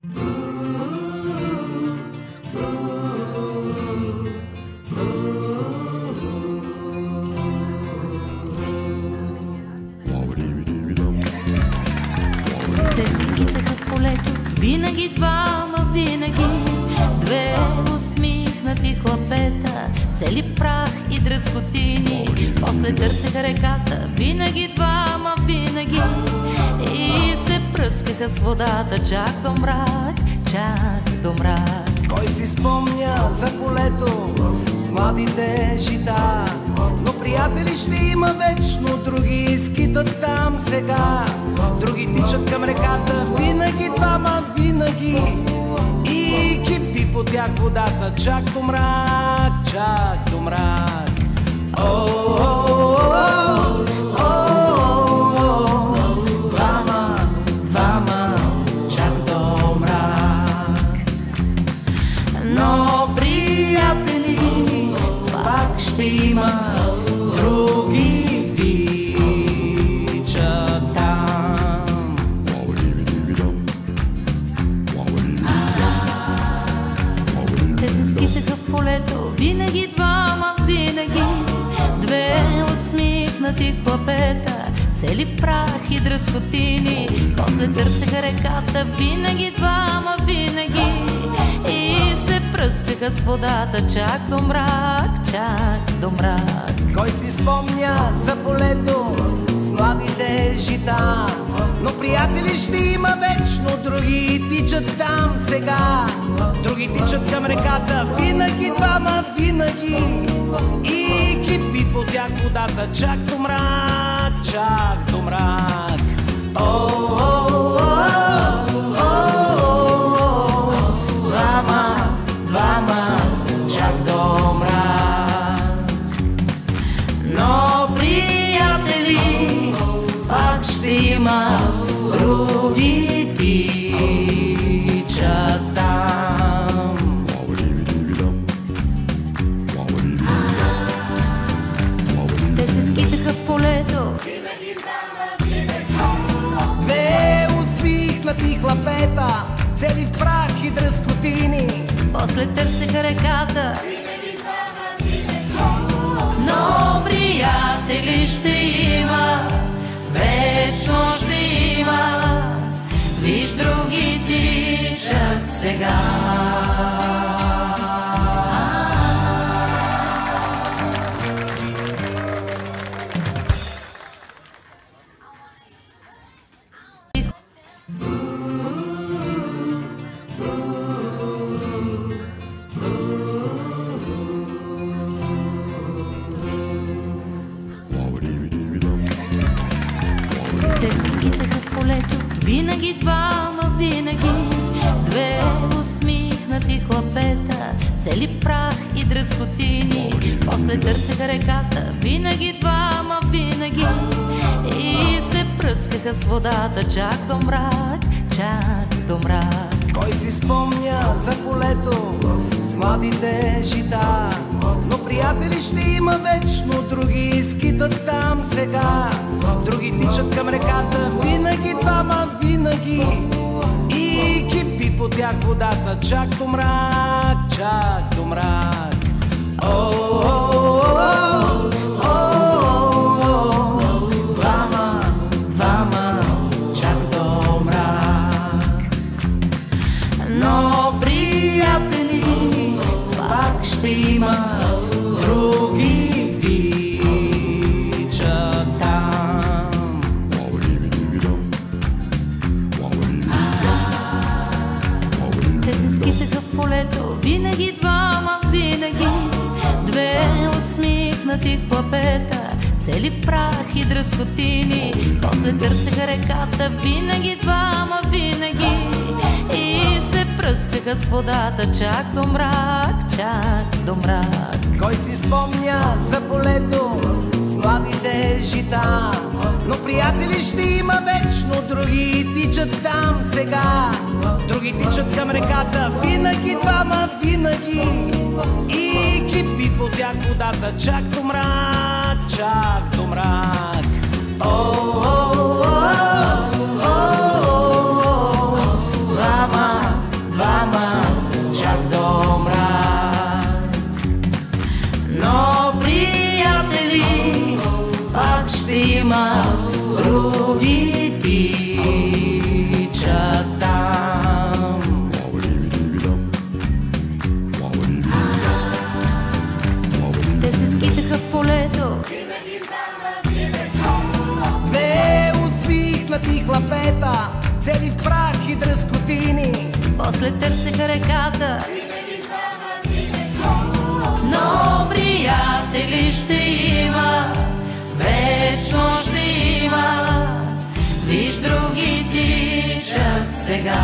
Те се скитаха в полето, винаги двама, винаги две усмихнати хлапета, цели в прах и дръскотини. После търсеха реката, винаги двама, винаги, и се пръскаха с водата чак до мрак, чак до мрак. Кой си спомня за полето с младите жита? Но приятели ще има вечно, други скитат там сега, други тичат към реката, винаги двама, винаги, и кипи по тях водата чак до мрак, чак до мрак. Двама, двама, чак до мрак. Но приятели пак ще има, други тичат там. Те се скитаха в полето, винаги двама, винаги две усмихнати хлапета, цели в прах и дръскотини. После търсеха реката, винаги двама, винаги, и се пръскаха с водата чак до мрак, чак до мрак. Кой си спомня за полето с младите жита? Но приятели ще има вечно, други тичат там сега, други тичат към реката, винаги двама, винаги, и кипи по тях водата чак до мрак, чак до мрак. Двама, двама, чак до мрак. Но приятели пак ще има, други тичат там. Те се скитаха в полето, Две усмихнати хлапета, цели в прах и дръскотини. после търсеха реката, но приятели ще има, вечно ще има, виж други тичат сега. Те се скитаха в полето, винаги двама, винаги две усмихнати хлапета, цели в прах и дръскотини. После търсеха реката, винаги двама, винаги, и се пръскаха с водата чак до мрак, чак до мрак. Кой си спомня за полето с младите жита? Но приятели ще има вечно, други скитат там сега, други тичат към реката, винаги двама, винаги, и кипи по тях водата чак до мрак, чак до мрак. Двама, двама, чак до мрак. Но приятели пак ще има, други тичат там. Те се скитаха в полето, винаги двама, винаги две усмихнати хлапета, цели в прах и дръскотини. После търсеха реката, винаги двама, винаги, и се пръскаха с водата чак до мрак, чак до мрак. Кой си спомня за полето с младите жита? Но приятели ще има вечно, други тичат там сега, други тичат към реката, винаги двама, винаги, и кипи по тях водата чак до мрак, чак до мрак. Двама, други тичат там. Те се скитаха в полето, Две усмихнати хлапета, цели в прах и дръскотини. после търсеха реката. Но приятели ще има, вечно ще има, виж други тичат сега.